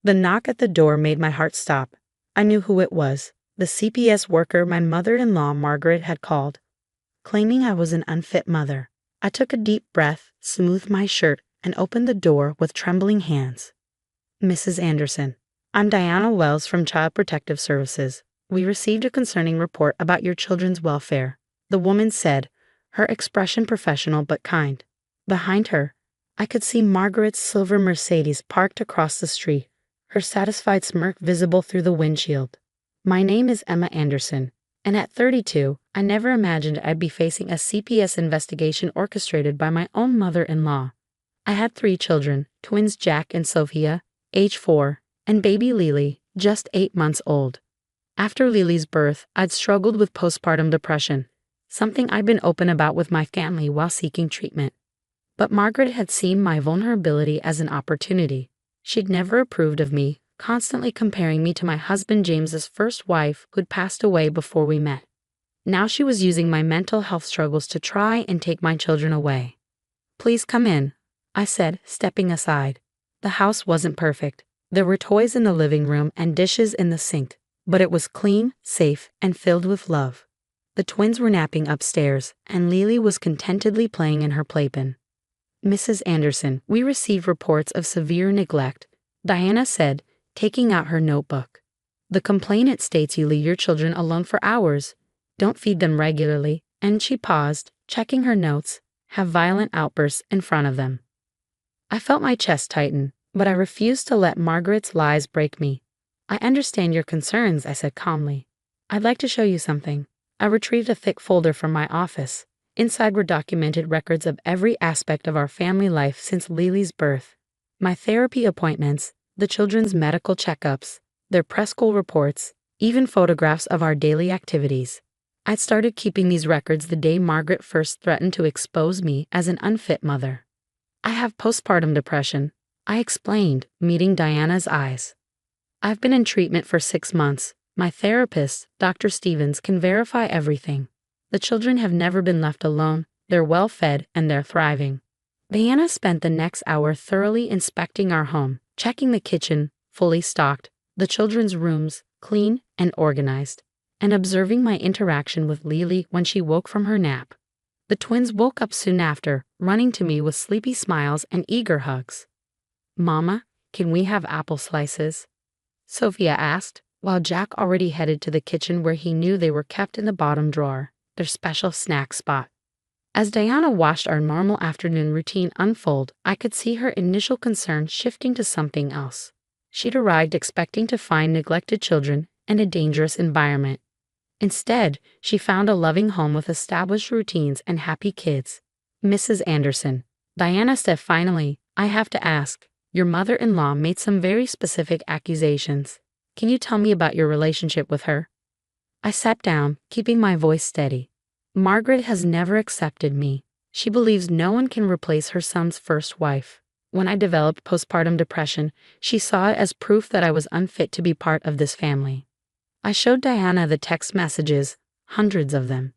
The knock at the door made my heart stop. I knew who it was, the CPS worker my mother-in-law Margaret had called, claiming I was an unfit mother. I took a deep breath, smoothed my shirt, and opened the door with trembling hands. "Mrs. Anderson, I'm Diana Wells from Child Protective Services. We received a concerning report about your children's welfare," the woman said, her expression professional but kind. Behind her, I could see Margaret's silver Mercedes parked across the street, her satisfied smirk visible through the windshield. "My name is Emma Anderson, and at 32, I never imagined I'd be facing a CPS investigation orchestrated by my own mother-in-law. I had 3 children, twins Jack and Sophia, age 4, and baby Lily, just 8 months old. After Lily's birth, I'd struggled with postpartum depression, something I'd been open about with my family while seeking treatment. But Margaret had seen my vulnerability as an opportunity. She'd never approved of me, constantly comparing me to my husband James's first wife who'd passed away before we met. Now she was using my mental health struggles to try and take my children away. "Please come in," I said, stepping aside. The house wasn't perfect. There were toys in the living room and dishes in the sink, but it was clean, safe, and filled with love. The twins were napping upstairs, and Lily was contentedly playing in her playpen. "Mrs. Anderson, we received reports of severe neglect," Diana said, taking out her notebook. "The complainant states you leave your children alone for hours, don't feed them regularly," and she paused, checking her notes, "have violent outbursts in front of them." I felt my chest tighten, but I refused to let Margaret's lies break me. "I understand your concerns," I said calmly. "I'd like to show you something." I retrieved a thick folder from my office. Inside were documented records of every aspect of our family life since Lily's birth. My therapy appointments, the children's medical checkups, their preschool reports, even photographs of our daily activities. I'd started keeping these records the day Margaret first threatened to expose me as an unfit mother. "I have postpartum depression," I explained, meeting Diana's eyes. "I've been in treatment for 6 months. My therapist, Dr. Stevens, can verify everything. The children have never been left alone, they're well fed, and they're thriving." Diana spent the next hour thoroughly inspecting our home, checking the kitchen, fully stocked, the children's rooms, clean and organized, and observing my interaction with Lily when she woke from her nap. The twins woke up soon after, running to me with sleepy smiles and eager hugs. "Mama, can we have apple slices?" Sophia asked, while Jack already headed to the kitchen where he knew they were kept in the bottom drawer, their special snack spot. As Diana watched our normal afternoon routine unfold, I could see her initial concern shifting to something else. She'd arrived expecting to find neglected children and a dangerous environment. Instead, she found a loving home with established routines and happy kids. "Mrs. Anderson," Diana said finally, "I have to ask, your mother-in-law made some very specific accusations. Can you tell me about your relationship with her?" I sat down, keeping my voice steady. "Margaret has never accepted me. She believes no one can replace her son's first wife. When I developed postpartum depression, she saw it as proof that I was unfit to be part of this family." I showed Diana the text messages, hundreds of them.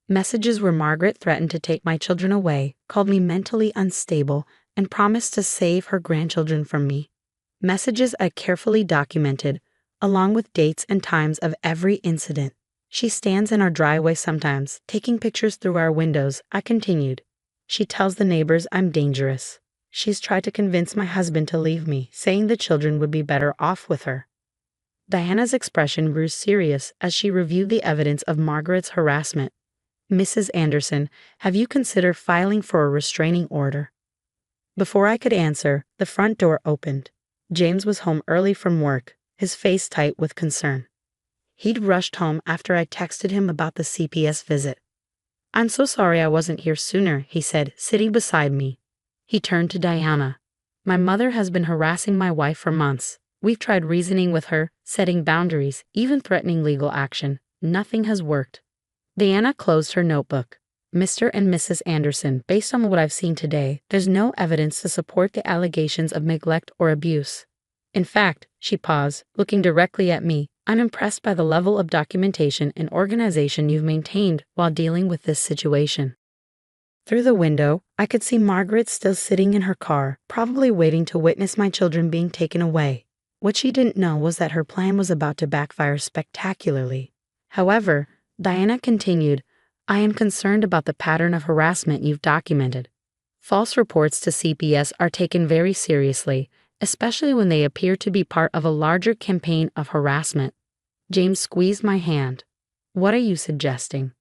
Messages where Margaret threatened to take my children away, called me mentally unstable, and promised to save her grandchildren from me. Messages I carefully documented, along with dates and times of every incident. "She stands in our driveway sometimes, taking pictures through our windows," I continued. "She tells the neighbors I'm dangerous. She's tried to convince my husband to leave me, saying the children would be better off with her." Diana's expression grew serious as she reviewed the evidence of Margaret's harassment. "Mrs. Anderson, have you considered filing for a restraining order?" Before I could answer, the front door opened. James was home early from work, his face tight with concern. He'd rushed home after I texted him about the CPS visit. "I'm so sorry I wasn't here sooner," he said, sitting beside me. He turned to Diana. "My mother has been harassing my wife for months. We've tried reasoning with her, setting boundaries, even threatening legal action. Nothing has worked." Diana closed her notebook. "Mr. and Mrs. Anderson, based on what I've seen today, there's no evidence to support the allegations of neglect or abuse. In fact," she paused, looking directly at me, "I'm impressed by the level of documentation and organization you've maintained while dealing with this situation." Through the window, I could see Margaret still sitting in her car, probably waiting to witness my children being taken away. What she didn't know was that her plan was about to backfire spectacularly. However, Diana continued, "I am concerned about the pattern of harassment you've documented. False reports to CPS are taken very seriously, especially when they appear to be part of a larger campaign of harassment." James squeezed my hand. "What are you suggesting?"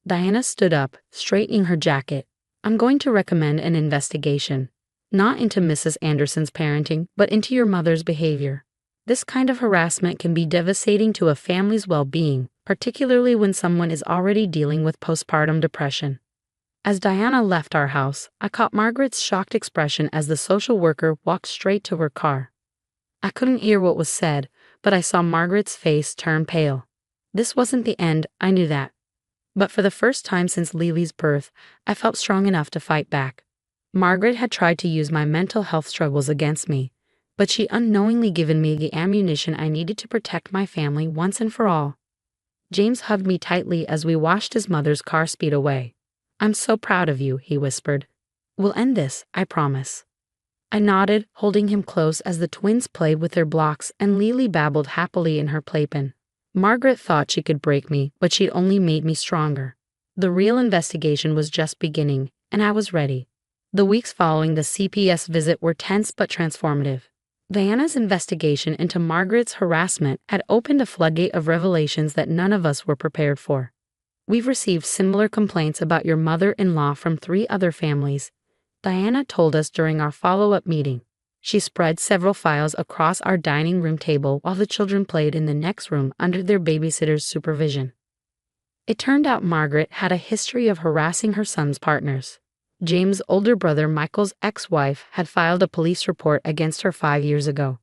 Diana stood up, straightening her jacket. "I'm going to recommend an investigation. Not into Mrs. Anderson's parenting, but into your mother's behavior. This kind of harassment can be devastating to a family's well-being, particularly when someone is already dealing with postpartum depression." As Diana left our house, I caught Margaret's shocked expression as the social worker walked straight to her car. I couldn't hear what was said, but I saw Margaret's face turn pale. This wasn't the end, I knew that. But for the first time since Lily's birth, I felt strong enough to fight back. Margaret had tried to use my mental health struggles against me, but she unknowingly given me the ammunition I needed to protect my family once and for all. James hugged me tightly as we watched his mother's car speed away. "I'm so proud of you," he whispered. "We'll end this, I promise." I nodded, holding him close as the twins played with their blocks and Lily babbled happily in her playpen. Margaret thought she could break me, but she'd only made me stronger. The real investigation was just beginning, and I was ready. The weeks following the CPS visit were tense but transformative. Diana's investigation into Margaret's harassment had opened a floodgate of revelations that none of us were prepared for. "We've received similar complaints about your mother-in-law from 3 other families," Diana told us during our follow-up meeting. She spread several files across our dining room table while the children played in the next room under their babysitter's supervision. It turned out Margaret had a history of harassing her son's partners. James' older brother Michael's ex-wife had filed a police report against her 5 years ago.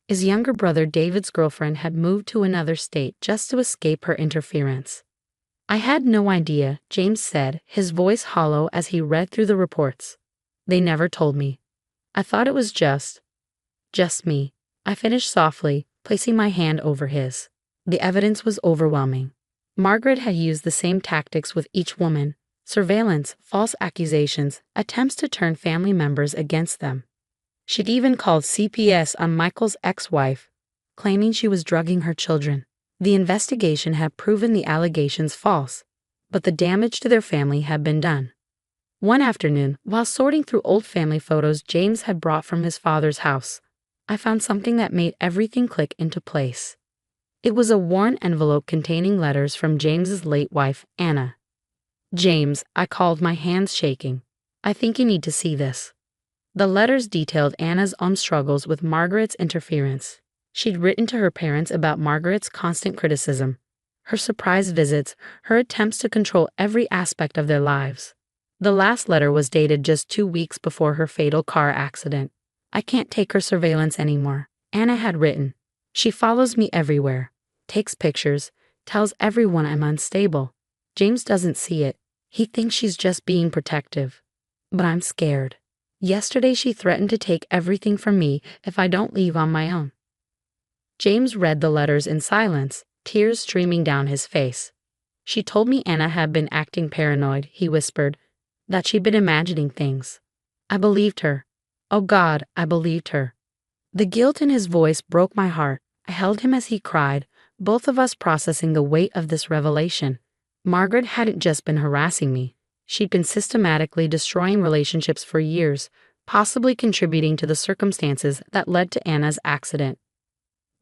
His younger brother David's girlfriend had moved to another state just to escape her interference. "I had no idea," James said, his voice hollow as he read through the reports. "They never told me. I thought it was just me," I finished softly, placing my hand over his. The evidence was overwhelming. Margaret had used the same tactics with each woman: surveillance, false accusations, attempts to turn family members against them. She'd even called CPS on Michael's ex-wife, claiming she was drugging her children. The investigation had proven the allegations false, but the damage to their family had been done. One afternoon, while sorting through old family photos James had brought from his father's house, I found something that made everything click into place. It was a worn envelope containing letters from James's late wife, Anna. "James," I called, my hands shaking. "I think you need to see this." The letters detailed Anna's own struggles with Margaret's interference. She'd written to her parents about Margaret's constant criticism, her surprise visits, her attempts to control every aspect of their lives. The last letter was dated just 2 weeks before her fatal car accident. "I can't take her surveillance anymore," Anna had written. "She follows me everywhere, takes pictures, tells everyone I'm unstable. James doesn't see it. He thinks she's just being protective. But I'm scared. Yesterday she threatened to take everything from me if I don't leave on my own." James read the letters in silence, tears streaming down his face. "She told me Anna had been acting paranoid," he whispered, "that she'd been imagining things. I believed her. Oh God, I believed her." The guilt in his voice broke my heart. I held him as he cried, both of us processing the weight of this revelation. Margaret hadn't just been harassing me. She'd been systematically destroying relationships for years, possibly contributing to the circumstances that led to Anna's accident.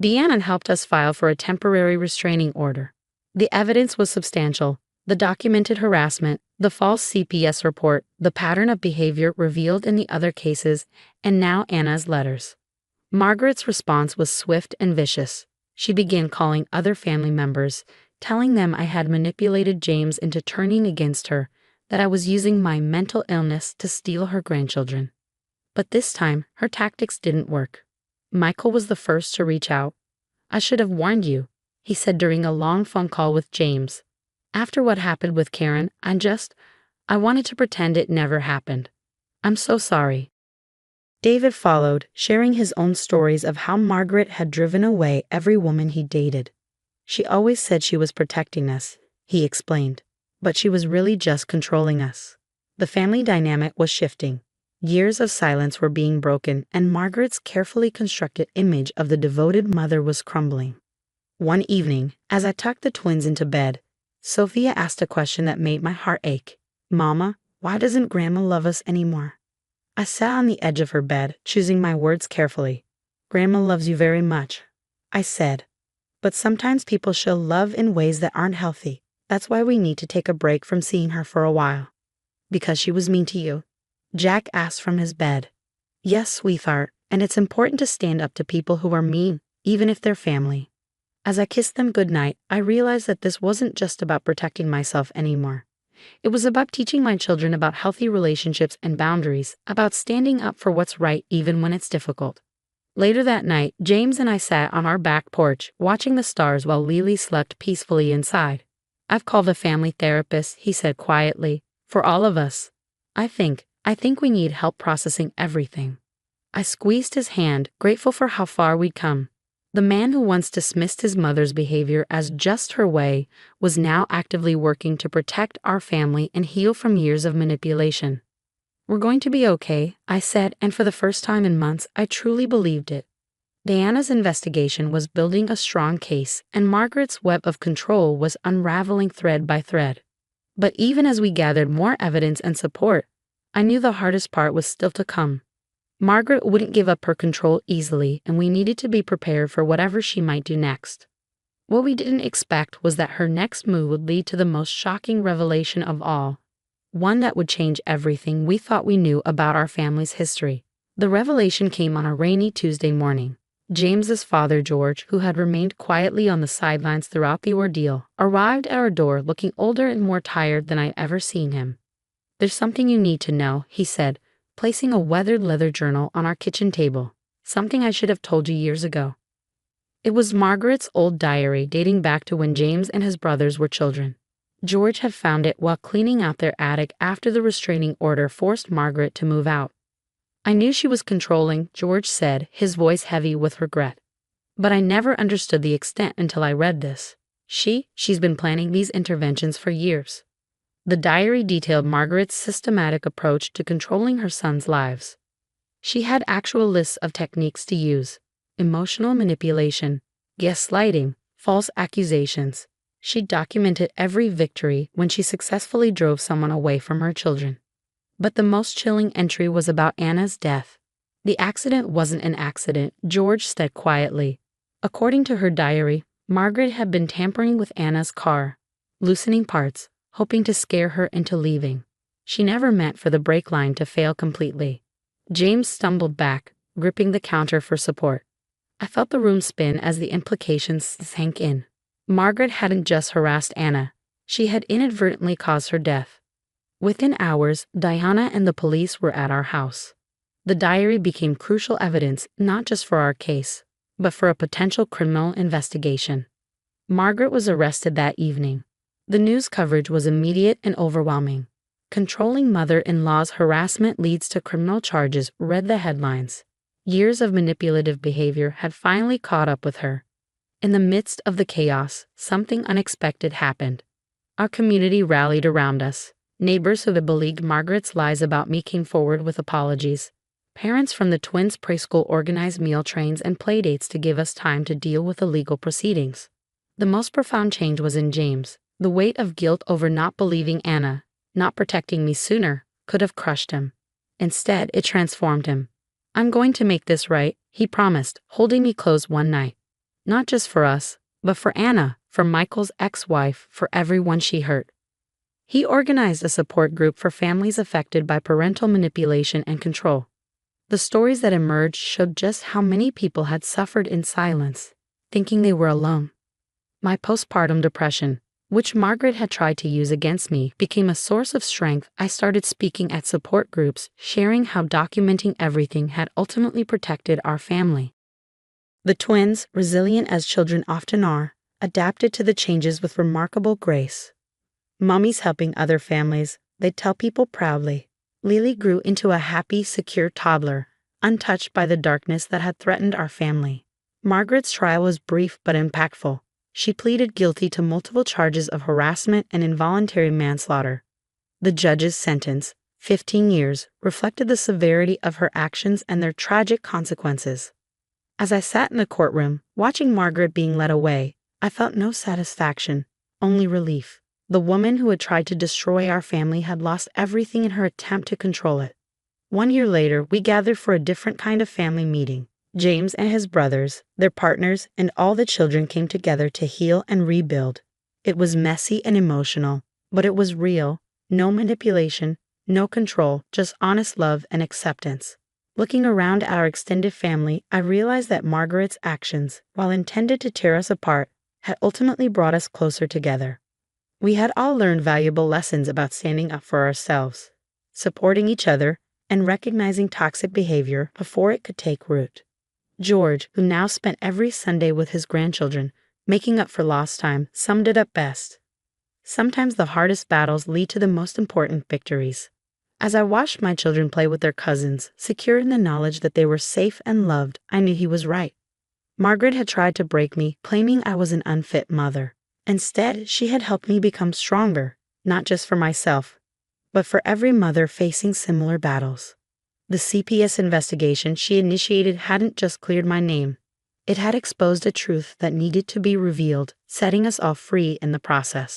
Deanna helped us file for a temporary restraining order. The evidence was substantial: the documented harassment, the false CPS report, the pattern of behavior revealed in the other cases, and now Anna's letters. Margaret's response was swift and vicious. She began calling other family members, telling them I had manipulated James into turning against her, that I was using my mental illness to steal her grandchildren. But this time, her tactics didn't work. Michael was the first to reach out. "I should have warned you," he said during a long phone call with James. "After what happened with Karen, I wanted to pretend it never happened. I'm so sorry." David followed, sharing his own stories of how Margaret had driven away every woman he dated. "She always said she was protecting us," he explained, "but she was really just controlling us." The family dynamic was shifting. Years of silence were being broken, and Margaret's carefully constructed image of the devoted mother was crumbling. One evening, as I tucked the twins into bed, Sophia asked a question that made my heart ache. "Mama, why doesn't Grandma love us anymore?" I sat on the edge of her bed, choosing my words carefully. "Grandma loves you very much," I said. "But sometimes people show love in ways that aren't healthy. That's why we need to take a break from seeing her for a while." "Because she was mean to you?" Jack asked from his bed. "Yes, sweetheart, and it's important to stand up to people who are mean, even if they're family." As I kissed them goodnight, I realized that this wasn't just about protecting myself anymore. It was about teaching my children about healthy relationships and boundaries, about standing up for what's right even when it's difficult. Later that night, James and I sat on our back porch, watching the stars while Lily slept peacefully inside. "I've called a family therapist," he said quietly, "for all of us. I think we need help processing everything." I squeezed his hand, grateful for how far we'd come. The man who once dismissed his mother's behavior as just her way was now actively working to protect our family and heal from years of manipulation. "We're going to be okay," I said, and for the first time in months, I truly believed it. Diana's investigation was building a strong case, and Margaret's web of control was unraveling thread by thread. But even as we gathered more evidence and support, I knew the hardest part was still to come. Margaret wouldn't give up her control easily, and we needed to be prepared for whatever she might do next. What we didn't expect was that her next move would lead to the most shocking revelation of all, one that would change everything we thought we knew about our family's history. The revelation came on a rainy Tuesday morning. James's father, George, who had remained quietly on the sidelines throughout the ordeal, arrived at our door looking older and more tired than I'd ever seen him. "There's something you need to know," he said, placing a weathered leather journal on our kitchen table. "Something I should have told you years ago." It was Margaret's old diary dating back to when James and his brothers were children. George had found it while cleaning out their attic after the restraining order forced Margaret to move out. "I knew she was controlling," George said, his voice heavy with regret. "But I never understood the extent until I read this. She's been planning these interventions for years." The diary detailed Margaret's systematic approach to controlling her sons' lives. She had actual lists of techniques to use: emotional manipulation, gaslighting, false accusations. She documented every victory when she successfully drove someone away from her children. But the most chilling entry was about Anna's death. "The accident wasn't an accident," George said quietly. According to her diary, Margaret had been tampering with Anna's car, loosening parts, hoping to scare her into leaving. She never meant for the brake line to fail completely. James stumbled back, gripping the counter for support. I felt the room spin as the implications sank in. Margaret hadn't just harassed Anna. She had inadvertently caused her death. Within hours, Diana and the police were at our house. The diary became crucial evidence not just for our case, but for a potential criminal investigation. Margaret was arrested that evening. The news coverage was immediate and overwhelming. "Controlling mother-in-law's harassment leads to criminal charges," read the headlines. Years of manipulative behavior had finally caught up with her. In the midst of the chaos, something unexpected happened. Our community rallied around us. Neighbors who had believed Margaret's lies about me came forward with apologies. Parents from the twins' preschool organized meal trains and playdates to give us time to deal with the legal proceedings. The most profound change was in James. The weight of guilt over not believing Anna, not protecting me sooner, could have crushed him. Instead, it transformed him. "I'm going to make this right," he promised, holding me close one night. Not just for us, but for Anna, for Michael's ex-wife, for everyone she hurt. He organized a support group for families affected by parental manipulation and control. The stories that emerged showed just how many people had suffered in silence, thinking they were alone. My postpartum depression, which Margaret had tried to use against me, became a source of strength. I started speaking at support groups, sharing how documenting everything had ultimately protected our family. The twins, resilient as children often are, adapted to the changes with remarkable grace. Mummies helping other families, they'd tell people proudly. Lily grew into a happy, secure toddler, untouched by the darkness that had threatened our family. Margaret's trial was brief but impactful. She pleaded guilty to multiple charges of harassment and involuntary manslaughter. The judge's sentence, 15 years, reflected the severity of her actions and their tragic consequences. As I sat in the courtroom, watching Margaret being led away, I felt no satisfaction, only relief. The woman who had tried to destroy our family had lost everything in her attempt to control it. 1 year later, we gathered for a different kind of family meeting. James and his brothers, their partners, and all the children came together to heal and rebuild. It was messy and emotional, but it was real. No manipulation, no control, just honest love and acceptance. Looking around our extended family, I realized that Margaret's actions, while intended to tear us apart, had ultimately brought us closer together. We had all learned valuable lessons about standing up for ourselves, supporting each other, and recognizing toxic behavior before it could take root. George, who now spent every Sunday with his grandchildren, making up for lost time, summed it up best. Sometimes the hardest battles lead to the most important victories. As I watched my children play with their cousins, secure in the knowledge that they were safe and loved, I knew he was right. Margaret had tried to break me, claiming I was an unfit mother. Instead, she had helped me become stronger, not just for myself, but for every mother facing similar battles. The CPS investigation she initiated hadn't just cleared my name. It had exposed a truth that needed to be revealed, setting us all free in the process.